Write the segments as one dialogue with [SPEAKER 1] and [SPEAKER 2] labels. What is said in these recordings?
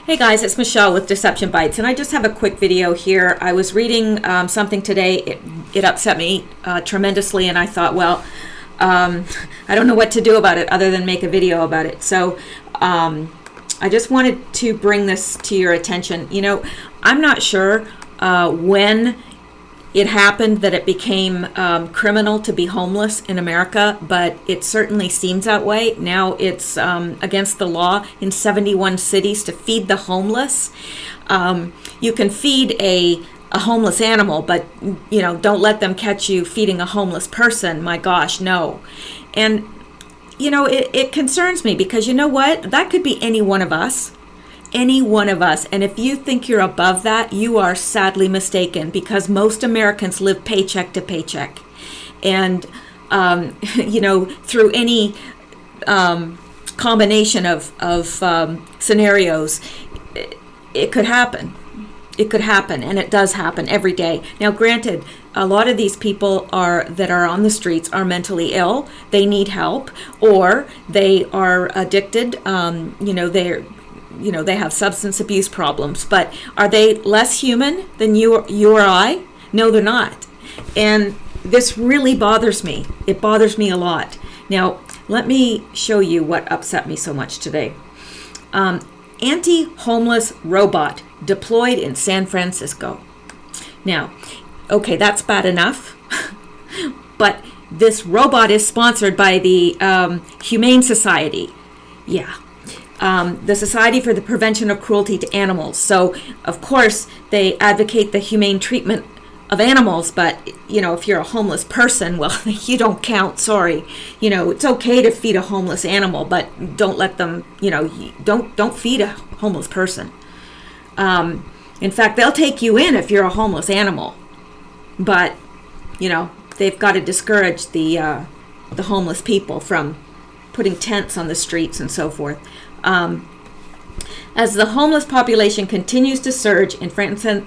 [SPEAKER 1] Hey guys, it's Michelle with Deception Bites, and I just have a quick video here. I was reading something today. It upset me tremendously, and I thought, well, I don't know what to do about it other than make a video about it. So I just wanted to bring this to your attention. You know, I'm not sure when it happened that it became criminal to be homeless in America, but it certainly seems that way. Now it's against the law in 71 cities to feed the homeless. You can feed a homeless animal, but you know, don't let them catch you feeding a homeless person. My gosh, no. And you know, it concerns me because you know what? That could be any one of us. Any one of us. And if you think you're above that, you are sadly mistaken, because most Americans live paycheck to paycheck. And, you know, through any combination of scenarios, it could happen. It could happen, and it does happen every day. Now, granted, a lot of these people that are on the streets are mentally ill. They need help, or they are addicted. They have substance abuse problems, but are they less human than you or I? No, they're not. And this really bothers me. It bothers me a lot. Now, let me show you what upset me so much today. Anti-homeless robot deployed in San Francisco. Now, okay, that's bad enough, but this robot is sponsored by the Humane Society. Yeah. The Society for the Prevention of Cruelty to Animals. So, of course, they advocate the humane treatment of animals, but, you know, if you're a homeless person, well, you don't count, sorry. You know, it's okay to feed a homeless animal, but don't let them, you know, don't feed a homeless person. In fact, they'll take you in if you're a homeless animal. But, you know, they've got to discourage the homeless people from putting tents on the streets and so forth. As the homeless population continues to surge in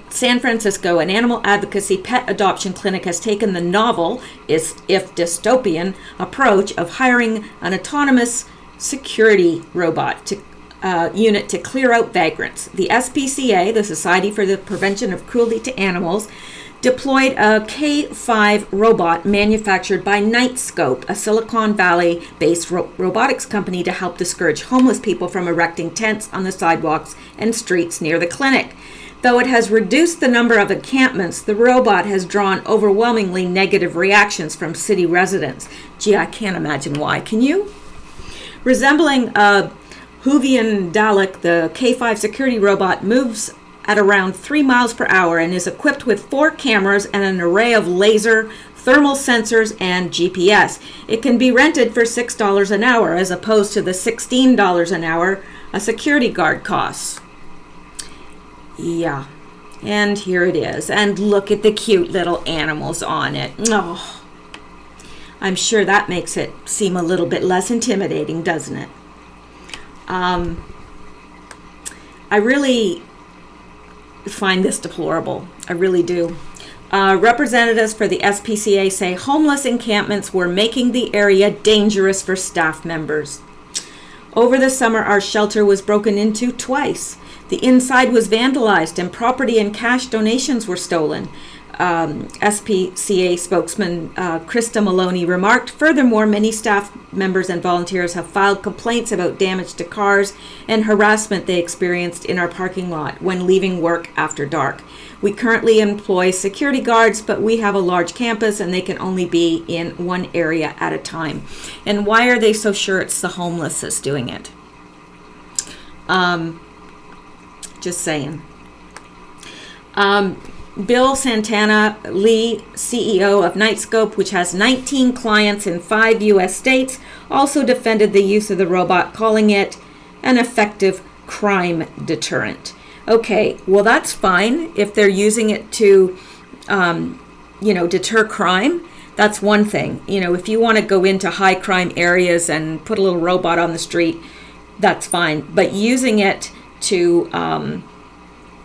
[SPEAKER 1] San Francisco, an animal advocacy pet adoption clinic has taken the novel, if dystopian, approach of hiring an autonomous security robot unit to clear out vagrants. The SPCA, the Society for the Prevention of Cruelty to Animals, deployed a K5 robot manufactured by Nightscope, a Silicon Valley-based robotics company, to help discourage homeless people from erecting tents on the sidewalks and streets near the clinic. Though it has reduced the number of encampments, the robot has drawn overwhelmingly negative reactions from city residents. Gee, I can't imagine why. Can you? Resembling a Hoovian Dalek, the K5 security robot moves at around 3 miles per hour and is equipped with 4 cameras and an array of laser, thermal sensors, and GPS. It can be rented for $6 an hour as opposed to the $16 an hour a security guard costs. Yeah, and here it is. And look at the cute little animals on it. Oh, I'm sure that makes it seem a little bit less intimidating, doesn't it? I really find this deplorable. I really do. Representatives for the SPCA say homeless encampments were making the area dangerous for staff members. Over the summer, our shelter was broken into twice. The inside was vandalized and property and cash donations were stolen. SPCA spokesman Krista Maloney remarked, furthermore, many staff members and volunteers have filed complaints about damage to cars and harassment they experienced in our parking lot when leaving work after dark. We currently employ security guards, but we have a large campus and they can only be in one area at a time. And why are they so sure it's the homeless that's doing it? Just saying. Bill Santana Lee, CEO of Nightscope, which has 19 clients in 5 U.S. states, also defended the use of the robot, calling it an effective crime deterrent. Okay, well, that's fine if they're using it to, deter crime. That's one thing. You know, if you want to go into high crime areas and put a little robot on the street, that's fine. But using it to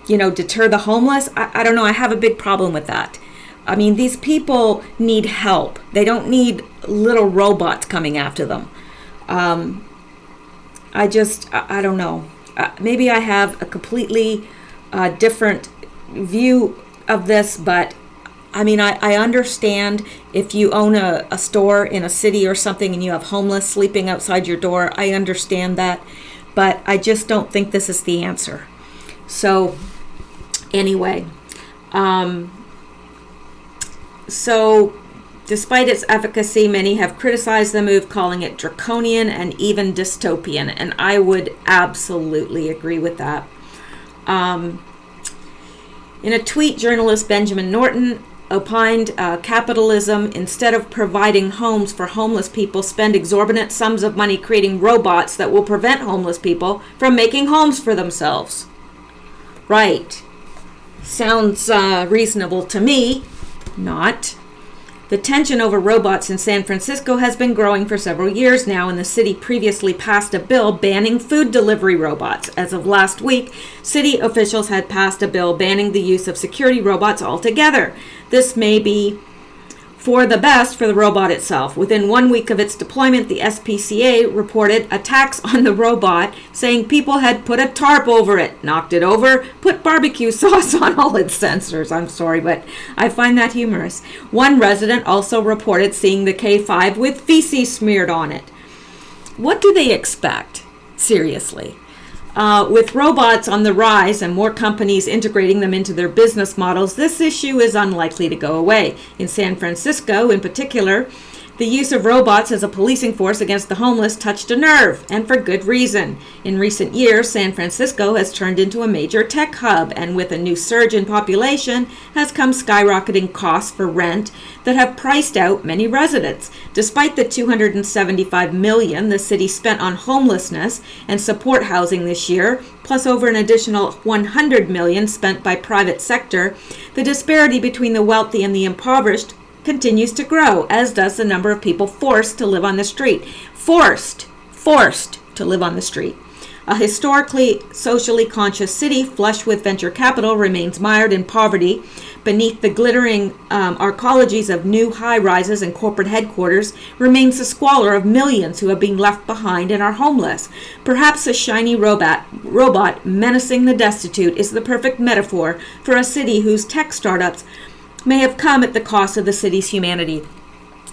[SPEAKER 1] deter the homeless, I don't know. I have a big problem with that. I mean, these people need help. They don't need little robots coming after them. I don't know. maybe I have a completely different view of this, but I mean, I understand if you own a store in a city or something and you have homeless sleeping outside your door. I understand that, but I just don't think this is the answer. So anyway, so despite its efficacy, many have criticized the move, calling it draconian and even dystopian, and I would absolutely agree with that. In a tweet, journalist Benjamin Norton opined capitalism, instead of providing homes for homeless people, spend exorbitant sums of money creating robots that will prevent homeless people from making homes for themselves. Right. Sounds reasonable to me. Not. The tension over robots in San Francisco has been growing for several years now, and the city previously passed a bill banning food delivery robots. As of last week, city officials had passed a bill banning the use of security robots altogether. This may be for the best for the robot itself. Within 1 week of its deployment, the SPCA reported attacks on the robot, saying people had put a tarp over it, knocked it over, put barbecue sauce on all its sensors. I'm sorry, but I find that humorous. One resident also reported seeing the K5 with feces smeared on it. What do they expect? Seriously. With robots on the rise and more companies integrating them into their business models, this issue is unlikely to go away. In San Francisco, in particular, the use of robots as a policing force against the homeless touched a nerve, and for good reason. In recent years, San Francisco has turned into a major tech hub, and with a new surge in population has come skyrocketing costs for rent that have priced out many residents. Despite the $275 million the city spent on homelessness and support housing this year, plus over an additional $100 million spent by private sector, the disparity between the wealthy and the impoverished continues to grow, as does the number of people forced to live on the street. Forced to live on the street. A historically socially conscious city flush with venture capital remains mired in poverty. Beneath the glittering arcologies of new high-rises and corporate headquarters remains the squalor of millions who have been left behind and are homeless. Perhaps a shiny robot menacing the destitute is the perfect metaphor for a city whose tech startups may have come at the cost of the city's humanity.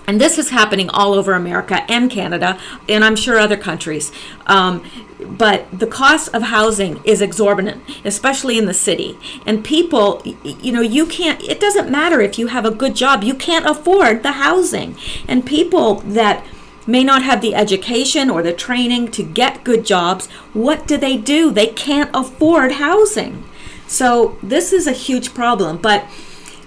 [SPEAKER 1] And this is happening all over America and Canada, and I'm sure other countries. But the cost of housing is exorbitant, especially in the city. And people, you can't, it doesn't matter if you have a good job, you can't afford the housing. And people that may not have the education or the training to get good jobs, what do? They can't afford housing. So this is a huge problem. But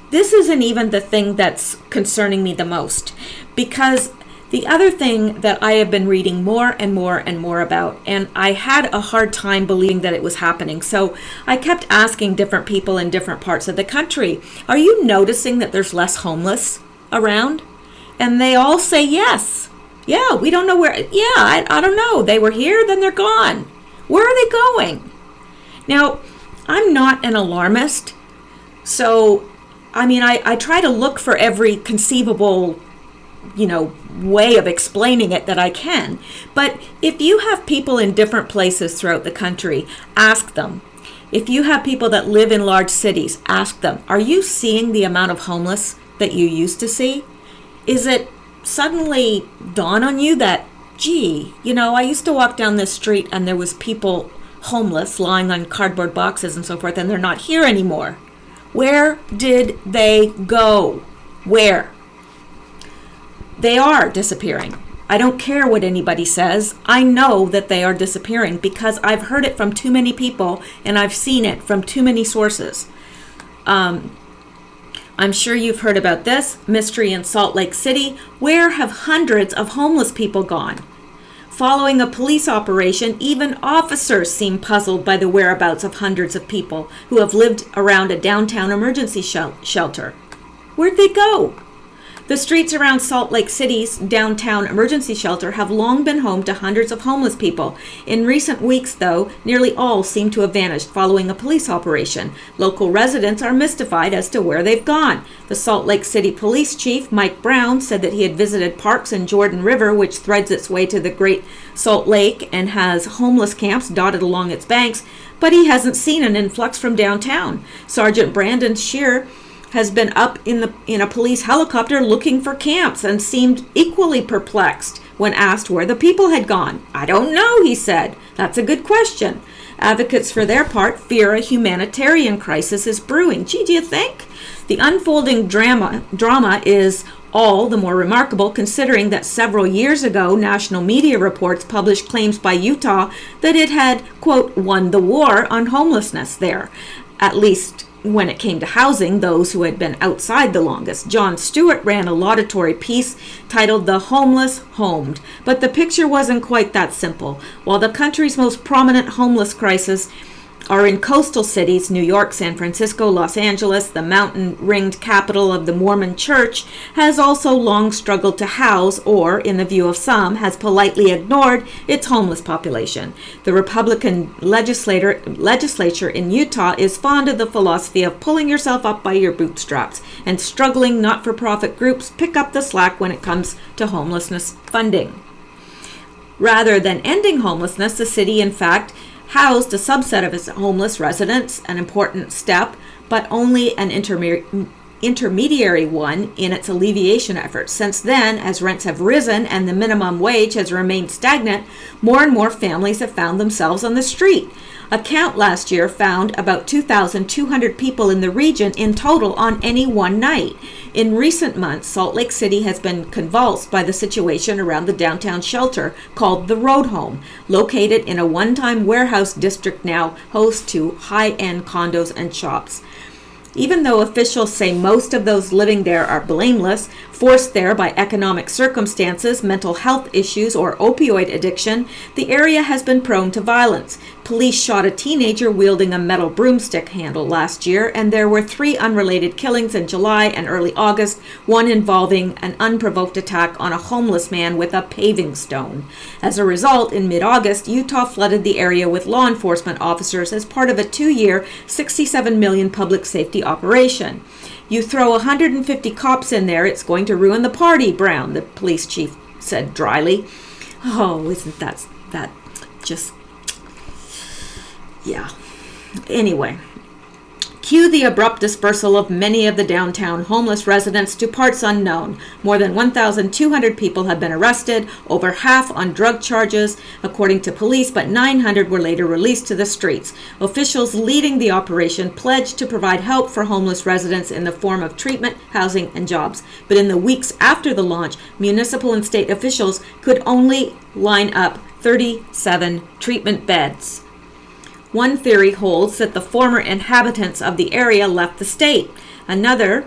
[SPEAKER 1] this isn't even the thing that's concerning me the most, because the other thing that I have been reading more and more and more about, and I had a hard time believing that it was happening. So I kept asking different people in different parts of the country, are you noticing that there's less homeless around? And they all say yes. Yeah, we don't know where. Yeah, I don't know. They were here, then they're gone. Where are they going? Now, I'm not an alarmist, so I try to look for every conceivable, way of explaining it that I can. But if you have people in different places throughout the country, ask them. If you have people that live in large cities, ask them, are you seeing the amount of homeless that you used to see? Is it suddenly dawn on you that, gee, I used to walk down this street and there was people homeless lying on cardboard boxes and so forth, and they're not here anymore? Where did they go? Where? They are disappearing. I don't care what anybody says. I know that they are disappearing because I've heard it from too many people and I've seen it from too many sources. I'm sure you've heard about this mystery in Salt Lake City. Where have hundreds of homeless people gone? Following a police operation, even officers seem puzzled by the whereabouts of hundreds of people who have lived around a downtown emergency shelter. Where'd they go? The streets around Salt Lake City's downtown emergency shelter have long been home to hundreds of homeless people. In recent weeks, though, nearly all seem to have vanished following a police operation. Local residents are mystified as to where they've gone. The Salt Lake City Police Chief, Mike Brown, said that he had visited parks in Jordan River, which threads its way to the Great Salt Lake and has homeless camps dotted along its banks, but he hasn't seen an influx from downtown. Sergeant Brandon Shear has been up in a police helicopter looking for camps and seemed equally perplexed when asked where the people had gone. "I don't know," he said. "That's a good question." Advocates, for their part, fear a humanitarian crisis is brewing. Gee, do you think? The unfolding drama is all the more remarkable considering that several years ago, national media reports published claims by Utah that it had, quote, won the war on homelessness there, at least when it came to housing those who had been outside the longest. Jon Stewart ran a laudatory piece titled "The Homeless Homed," but the picture wasn't quite that simple. While the country's most prominent homeless crisis are in coastal cities, New York, San Francisco, Los Angeles, the mountain-ringed capital of the Mormon Church has also long struggled to house, or, in the view of some, has politely ignored its homeless population. The Republican legislature in Utah is fond of the philosophy of pulling yourself up by your bootstraps, and struggling not-for-profit groups pick up the slack when it comes to homelessness funding. Rather than ending homelessness, the city, in fact, housed a subset of its homeless residents, an important step, but only an intermediary one in its alleviation efforts. Since then, as rents have risen and the minimum wage has remained stagnant, more and more families have found themselves on the street. A count last year found about 2,200 people in the region in total on any one night. In recent months, Salt Lake City has been convulsed by the situation around the downtown shelter called the Road Home, located in a one-time warehouse district now host to high-end condos and shops. Even though officials say most of those living there are blameless, forced there by economic circumstances, mental health issues, or opioid addiction, the area has been prone to violence. Police shot a teenager wielding a metal broomstick handle last year, and there were 3 unrelated killings in July and early August, one involving an unprovoked attack on a homeless man with a paving stone. As a result, in mid-August, Utah flooded the area with law enforcement officers as part of a 2-year, $67 million public safety operation. "You throw 150 cops in there, it's going to ruin the party," Brown, the police chief, said dryly. Oh, isn't that just... yeah. Anyway, cue the abrupt dispersal of many of the downtown homeless residents to parts unknown. More than 1,200 people have been arrested, over half on drug charges, according to police, but 900 were later released to the streets. Officials leading the operation pledged to provide help for homeless residents in the form of treatment, housing, and jobs. But in the weeks after the launch, municipal and state officials could only line up 37 treatment beds. One theory holds that the former inhabitants of the area left the state. Another,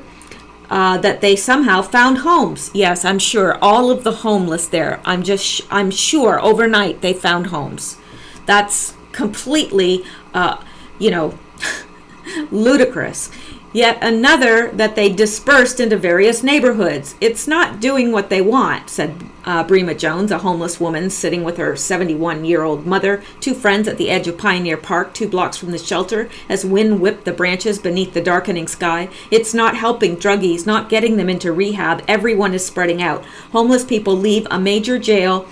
[SPEAKER 1] that they somehow found homes. Yes, I'm sure all of the homeless there, I'm sure overnight they found homes. That's completely, ludicrous. Yet another that they dispersed into various neighborhoods. "It's not doing what they want," said Brema Jones, a homeless woman sitting with her 71-year-old mother, 2 friends at the edge of Pioneer Park, 2 blocks from the shelter, as wind whipped the branches beneath the darkening sky. "It's not helping druggies, not getting them into rehab. Everyone is spreading out. Homeless people leaving a major jail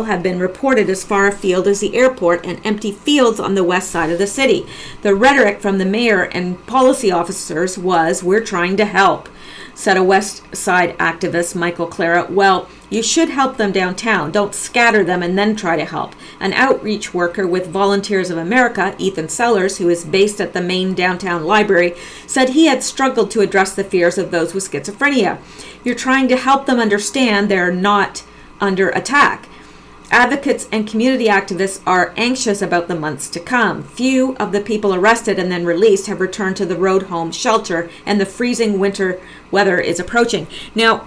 [SPEAKER 1] have been reported as far afield as the airport and empty fields on the west side of the city. The rhetoric from the mayor and policy officers was, 'We're trying to help,'" said a West Side activist, Michael Clara. "Well, you should help them downtown. Don't scatter them and then try to help." An outreach worker with Volunteers of America, Ethan Sellers, who is based at the main downtown library, said he had struggled to address the fears of those with schizophrenia. "You're trying to help them understand they're not under attack." Advocates and community activists are anxious about the months to come. Few of the people arrested and then released have returned to the Road Home shelter, and the freezing winter weather is approaching. Now,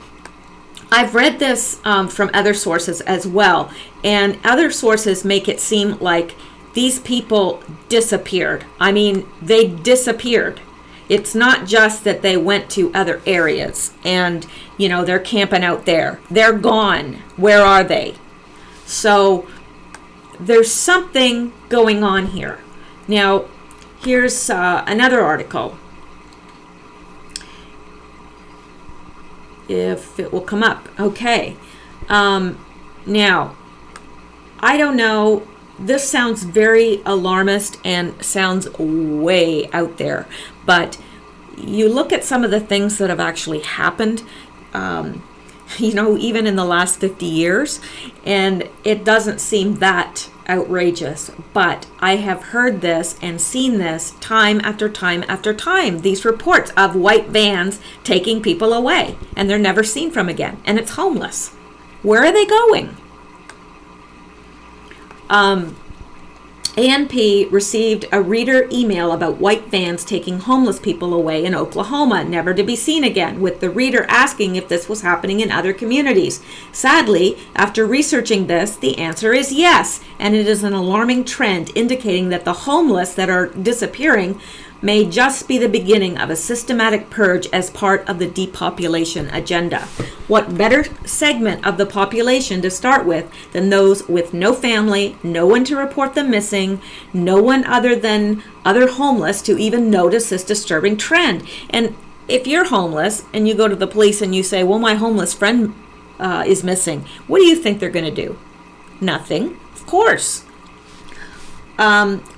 [SPEAKER 1] I've read this from other sources as well, and other sources make it seem like these people disappeared. I mean, they disappeared. It's not just that they went to other areas and, they're camping out there. They're gone. Where are they? So there's something going on here. Now, here's another article. If it will come up. Okay. Now, I don't know. This sounds very alarmist and sounds way out there. But you look at some of the things that have actually happened, even in the last 50 years, and it doesn't seem that outrageous. But I have heard this and seen this time after time after time. These reports of white vans taking people away, and they're never seen from again. And it's homeless. Where are they going? ANP received a reader email about white vans taking homeless people away in Oklahoma, never to be seen again, with the reader asking if this was happening in other communities. Sadly, after researching this, the answer is yes, and it is an alarming trend indicating that the homeless that are disappearing may just be the beginning of a systematic purge as part of the depopulation agenda. What better segment of the population to start with than those with no family, no one to report them missing, no one other than other homeless to even notice this disturbing trend? And if you're homeless and you go to the police and you say, well, my homeless friend is missing, what do you think they're going to do? Nothing, of course.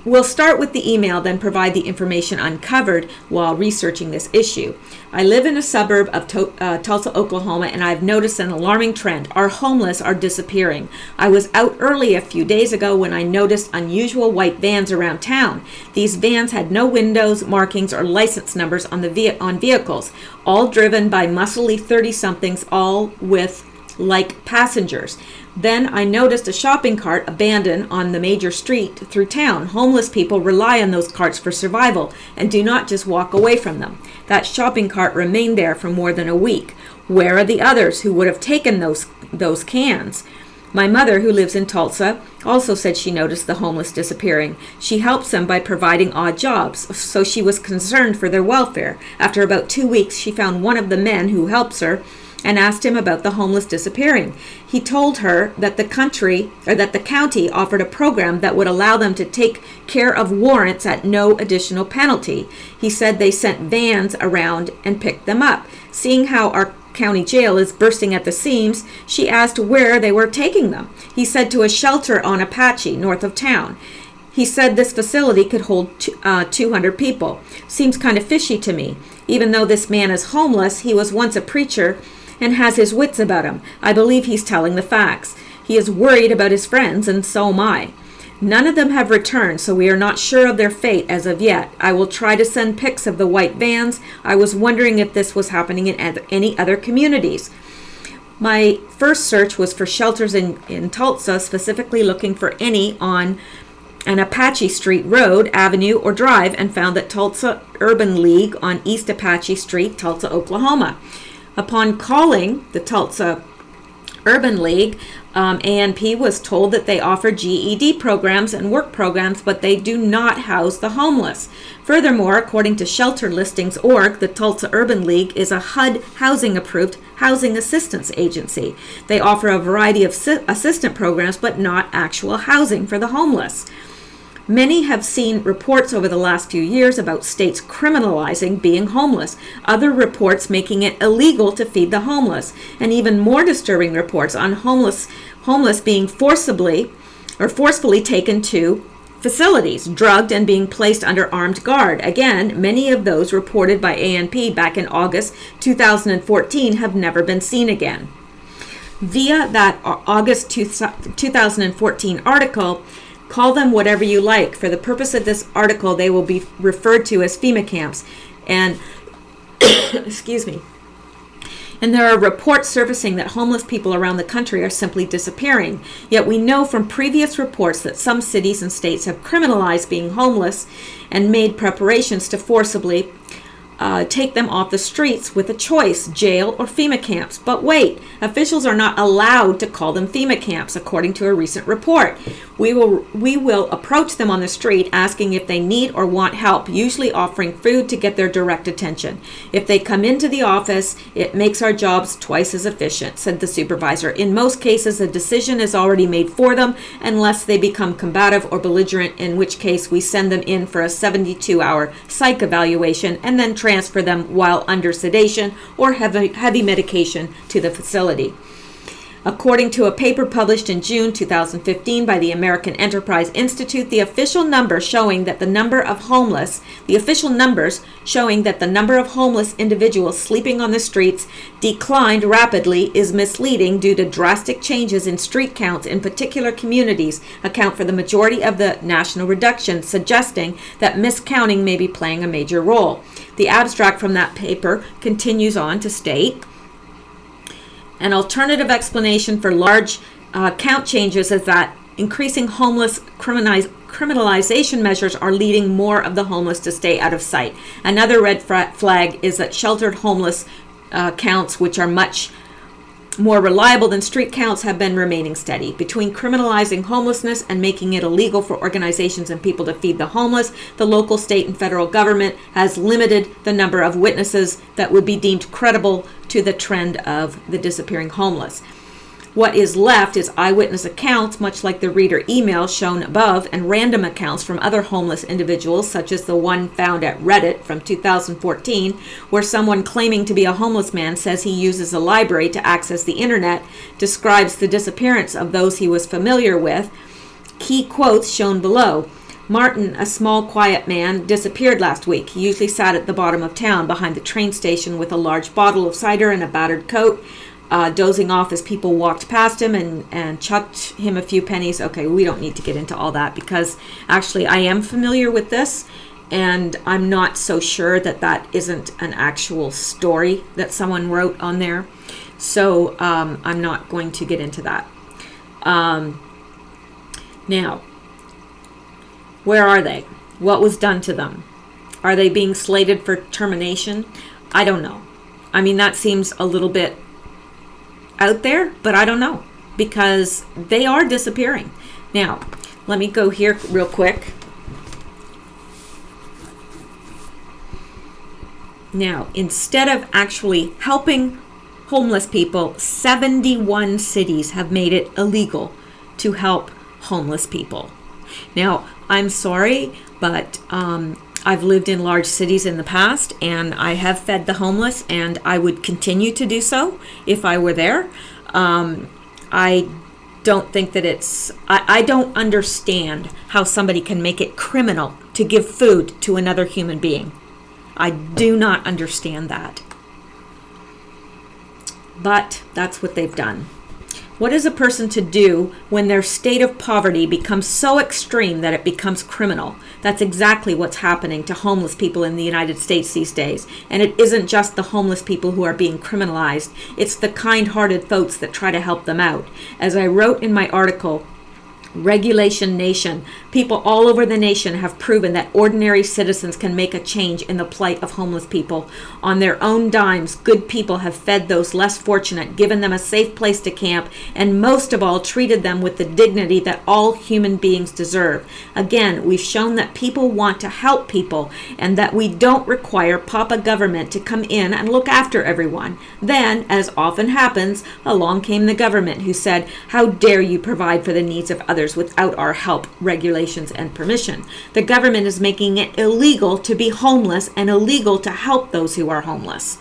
[SPEAKER 1] We'll start with the email, then provide the information uncovered while researching this issue. I live in a suburb of Tulsa, Oklahoma, and I've noticed an alarming trend. Our homeless are disappearing. I was out early a few days ago when I noticed unusual white vans around town. These vans had no windows, markings, or license numbers on vehicles, all driven by muscly 30-somethings, all with like passengers. Then I noticed a shopping cart abandoned on the major street through town. Homeless people rely on those carts for survival and do not just walk away from them. That shopping cart remained there for more than a week. Where are the others who would have taken those cans? My mother, who lives in Tulsa, also said she noticed the homeless disappearing. She helps them by providing odd jobs, so she was concerned for their welfare. After about 2 weeks, she found one of the men who helps her and asked him about the homeless disappearing. He told her that the county offered a program that would allow them to take care of warrants at no additional penalty. He said they sent vans around and picked them up. Seeing how our county jail is bursting at the seams, she asked where they were taking them. He said to a shelter on Apache, north of town. He said this facility could hold 200 people. Seems kind of fishy to me. Even though this man is homeless, he was once a preacher and has his wits about him. I believe he's telling the facts. He is worried about his friends, and so am I. None of them have returned, so we are not sure of their fate as of yet. I will try to send pics of the white vans. I was wondering if this was happening in any other communities. My first search was for shelters in Tulsa, specifically looking for any on an Apache Street Road, Avenue, or Drive, and found that Tulsa Urban League on East Apache Street, Tulsa, Oklahoma. Upon calling the Tulsa Urban League, ANP was told that they offer GED programs and work programs, but they do not house the homeless. Furthermore, according to ShelterListings.org, the Tulsa Urban League is a HUD housing-approved housing assistance agency. They offer a variety of assistant programs, but not actual housing for the homeless. Many have seen reports over the last few years about states criminalizing being homeless, other reports making it illegal to feed the homeless, and even more disturbing reports on homeless being forcefully taken to facilities, drugged, and being placed under armed guard. Again, many of those reported by ANP back in August 2014 have never been seen again. Via that August 2014 article, call them whatever you like. For the purpose of this article, they will be referred to as FEMA camps. And, excuse me. And there are reports surfacing that homeless people around the country are simply disappearing. Yet we know from previous reports that some cities and states have criminalized being homeless and made preparations to forcibly take them off the streets with a choice, jail or FEMA camps. But wait, officials are not allowed to call them FEMA camps, according to a recent report. We will approach them on the street asking if they need or want help, usually offering food to get their direct attention. If they come into the office, it makes our jobs twice as efficient, said the supervisor. In most cases, a decision is already made for them unless they become combative or belligerent, in which case we send them in for a 72-hour psych evaluation and then transfer them while under sedation or heavy medication to the facility. According to a paper published in June 2015 by the American Enterprise Institute, the official numbers showing that the number of homeless individuals sleeping on the streets declined rapidly is misleading due to drastic changes in street counts in particular communities account for the majority of the national reduction, suggesting that miscounting may be playing a major role. The abstract from that paper continues on to state, an alternative explanation for large count changes is that increasing homeless criminalization measures are leading more of the homeless to stay out of sight. Another red flag is that sheltered homeless counts, which are much more reliable than street counts, have been remaining steady. Between criminalizing homelessness and making it illegal for organizations and people to feed the homeless, the local, state, and federal government has limited the number of witnesses that would be deemed credible to the trend of the disappearing homeless. What is left is eyewitness accounts, much like the reader emails shown above, and random accounts from other homeless individuals, such as the one found at Reddit from 2014, where someone claiming to be a homeless man says he uses a library to access the internet, describes the disappearance of those he was familiar with. Key quotes shown below. Martin, a small, quiet man, disappeared last week. He usually sat at the bottom of town behind the train station with a large bottle of cider and a battered coat, dozing off as people walked past him and chucked him a few pennies. Okay, we don't need to get into all that because actually I am familiar with this and I'm not so sure that that isn't an actual story that someone wrote on there. So I'm not going to get into that. Now, where are they? What was done to them? Are they being slated for termination? I don't know. I mean, that seems a little bit out there, but I don't know because they are disappearing. Now, let me go here real quick. Now, instead of actually helping homeless people, 71 cities have made it illegal to help homeless people. Now, I'm sorry, but I've lived in large cities in the past and I have fed the homeless and I would continue to do so if I were there. I don't think that I don't understand how somebody can make it criminal to give food to another human being. I do not understand that. But that's what they've done. What is a person to do when their state of poverty becomes so extreme that it becomes criminal? That's exactly what's happening to homeless people in the United States these days. And it isn't just the homeless people who are being criminalized. It's the kind-hearted folks that try to help them out. As I wrote in my article, Regulation Nation, people all over the nation have proven that ordinary citizens can make a change in the plight of homeless people. On their own dimes, good people have fed those less fortunate, given them a safe place to camp, and most of all, treated them with the dignity that all human beings deserve. Again, we've shown that people want to help people and that we don't require Papa government to come in and look after everyone. Then, as often happens, along came the government who said, "How dare you provide for the needs of others without our help, regulations, and permission." The government is making it illegal to be homeless and illegal to help those who are homeless.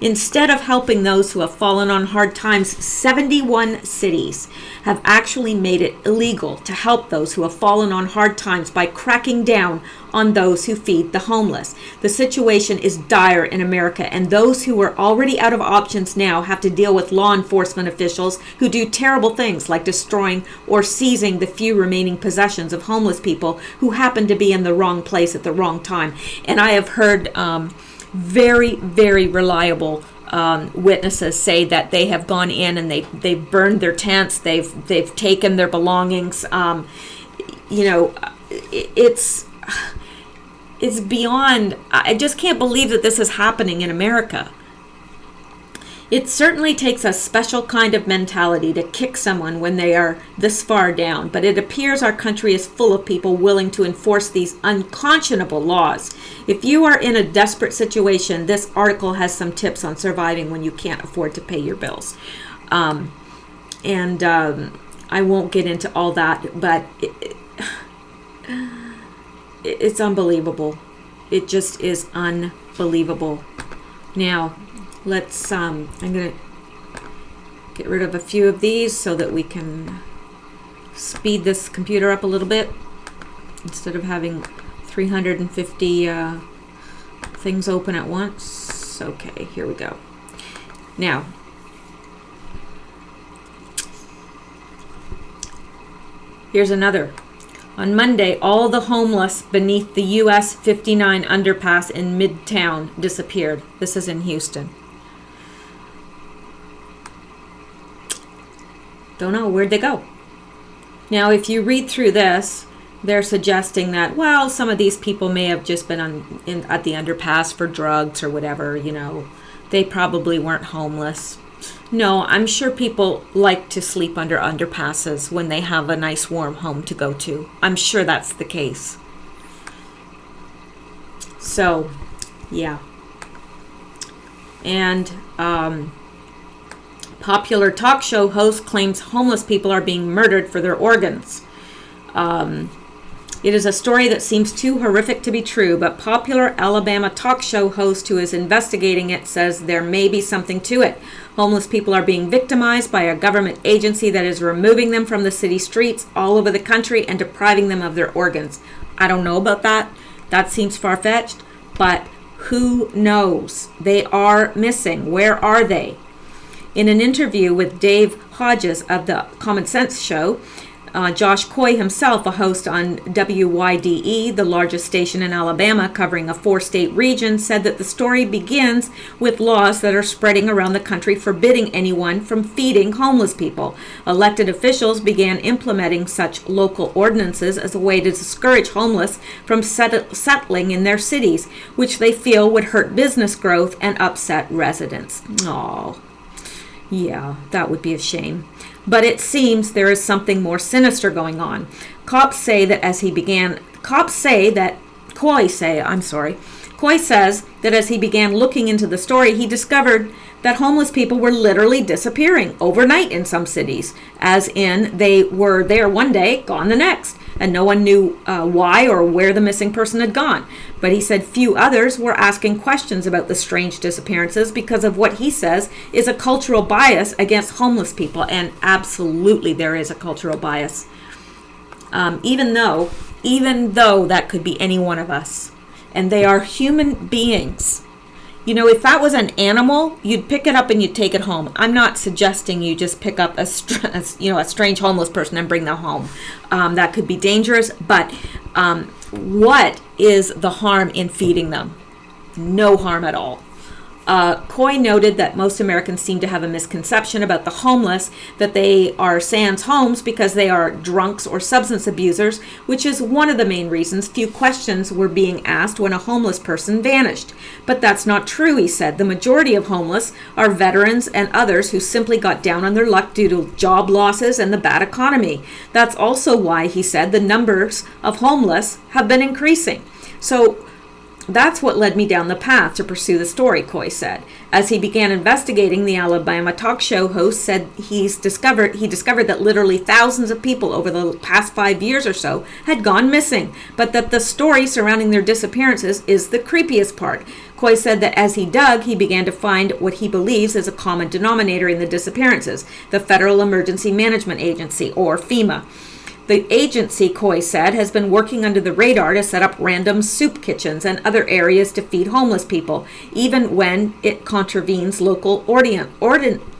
[SPEAKER 1] Instead of helping those who have fallen on hard times, 71 cities have actually made it illegal to help those who have fallen on hard times by cracking down on those who feed the homeless. The situation is dire in America, and those who are already out of options now have to deal with law enforcement officials who do terrible things like destroying or seizing the few remaining possessions of homeless people who happen to be in the wrong place at the wrong time. And I have heard very, very reliable witnesses say that they have gone in and they've burned their tents, they've taken their belongings. is beyond, I just can't believe that this is happening in America. It certainly takes a special kind of mentality to kick someone when they are this far down, but it appears our country is full of people willing to enforce these unconscionable laws. If you are in a desperate situation, this article has some tips on surviving when you can't afford to pay your bills. I won't get into all that, but it's unbelievable. It just is unbelievable. Now, let's, I'm going to get rid of a few of these so that we can speed this computer up a little bit instead of having 350 things open at once. Okay, here we go. Now, here's another. On Monday, all the homeless beneath the US 59 underpass in Midtown disappeared. This is in Houston. Don't know, where'd they go? Now, if you read through this, they're suggesting that, well, some of these people may have just been at the underpass for drugs or whatever, you know. They probably weren't homeless. No, I'm sure people like to sleep under underpasses when they have a nice warm home to go to. I'm sure that's the case. So, yeah. And popular talk show host claims homeless people are being murdered for their organs. It is a story that seems too horrific to be true, but popular Alabama talk show host who is investigating it says there may be something to it. Homeless people are being victimized by a government agency that is removing them from the city streets all over the country and depriving them of their organs. I don't know about that. That seems far-fetched, but who knows? They are missing. Where are they? In an interview with Dave Hodges of the Common Sense Show, Josh Coy himself, a host on WYDE, the largest station in Alabama covering a 4-state region, said that the story begins with laws that are spreading around the country forbidding anyone from feeding homeless people. Elected officials began implementing such local ordinances as a way to discourage homeless from settling in their cities, which they feel would hurt business growth and upset residents. Oh, yeah, that would be a shame. But it seems there is something more sinister going on. Coy says that as he began looking into the story, he discovered that homeless people were literally disappearing overnight in some cities, as in they were there one day, gone the next, and no one knew why or where the missing person had gone. But he said few others were asking questions about the strange disappearances because of what he says is a cultural bias against homeless people. And absolutely there is a cultural bias. Even though that could be any one of us. And they are human beings. You know, if that was an animal, you'd pick it up and you'd take it home. I'm not suggesting you just pick up a strange homeless person and bring them home. That could be dangerous, but what is the harm in feeding them? No harm at all. Coy noted that most Americans seem to have a misconception about the homeless, that they are sans homes because they are drunks or substance abusers, which is one of the main reasons few questions were being asked when a homeless person vanished. But that's not true, he said. The majority of homeless are veterans and others who simply got down on their luck due to job losses and the bad economy. That's also why, he said, the numbers of homeless have been increasing. So that's what led me down the path to pursue the story, Coy said. As he began investigating, the Alabama talk show host said he discovered that literally thousands of people over the past 5 years or so had gone missing, but that the story surrounding their disappearances is the creepiest part. Coy said that as he dug, he began to find what he believes is a common denominator in the disappearances, the Federal Emergency Management Agency, or FEMA. The agency, Coy said, has been working under the radar to set up random soup kitchens and other areas to feed homeless people, even when it contravenes local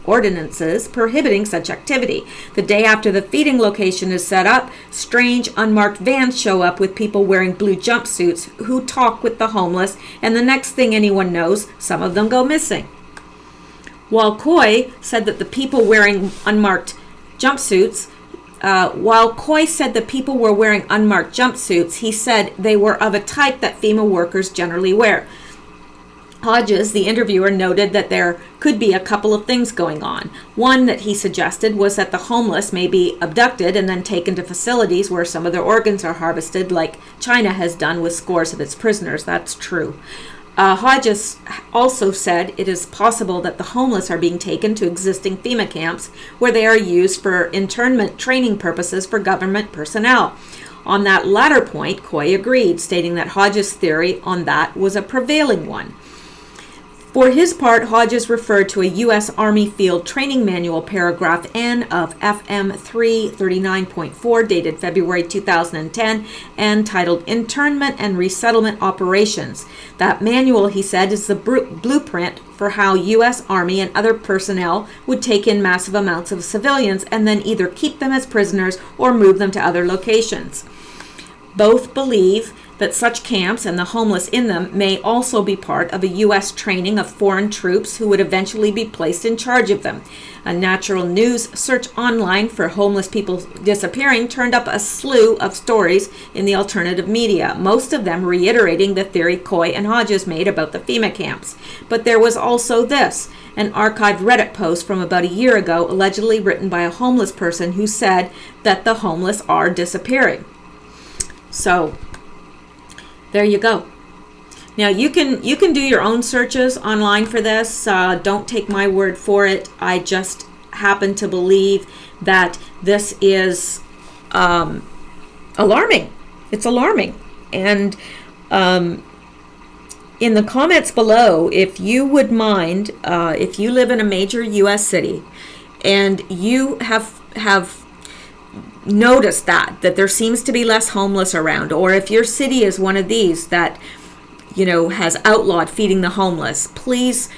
[SPEAKER 1] ordinances prohibiting such activity. The day after the feeding location is set up, strange unmarked vans show up with people wearing blue jumpsuits who talk with the homeless, and the next thing anyone knows, some of them go missing. While Coy said that the people wearing unmarked jumpsuits while Coy said the people were wearing unmarked jumpsuits, he said they were of a type that FEMA workers generally wear. Hodges, the interviewer, noted that there could be a couple of things going on. One that he suggested was that the homeless may be abducted and then taken to facilities where some of their organs are harvested, like China has done with scores of its prisoners. That's true. Hodges also said it is possible that the homeless are being taken to existing FEMA camps where they are used for internment training purposes for government personnel. On that latter point, Coy agreed, stating that Hodges' theory on that was a prevailing one. For his part, Hodges referred to a U.S. Army Field Training Manual, paragraph N of FM 339.4, dated February 2010, and titled Internment and Resettlement Operations. That manual, he said, is the blueprint for how U.S. Army and other personnel would take in massive amounts of civilians and then either keep them as prisoners or move them to other locations. Both believe that such camps and the homeless in them may also be part of a U.S. training of foreign troops who would eventually be placed in charge of them. A Natural News search online for homeless people disappearing turned up a slew of stories in the alternative media, most of them reiterating the theory Coy and Hodges made about the FEMA camps. But there was also this, an archived Reddit post from about a year ago, allegedly written by a homeless person who said that the homeless are disappearing. So, there you go. Now you can do your own searches online for this. Don't take my word for it. I just happen to believe that this is alarming. It's alarming. And in the comments below, if you would mind, if you live in a major U.S. city and you have noticed that there seems to be less homeless around, or if your city is one of these that has outlawed feeding the homeless, please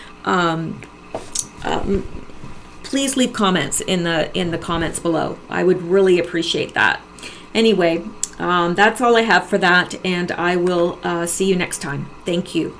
[SPEAKER 1] please leave comments in the comments below. I would really appreciate that. Anyway, that's all I have for that, and I will see you next time. Thank you.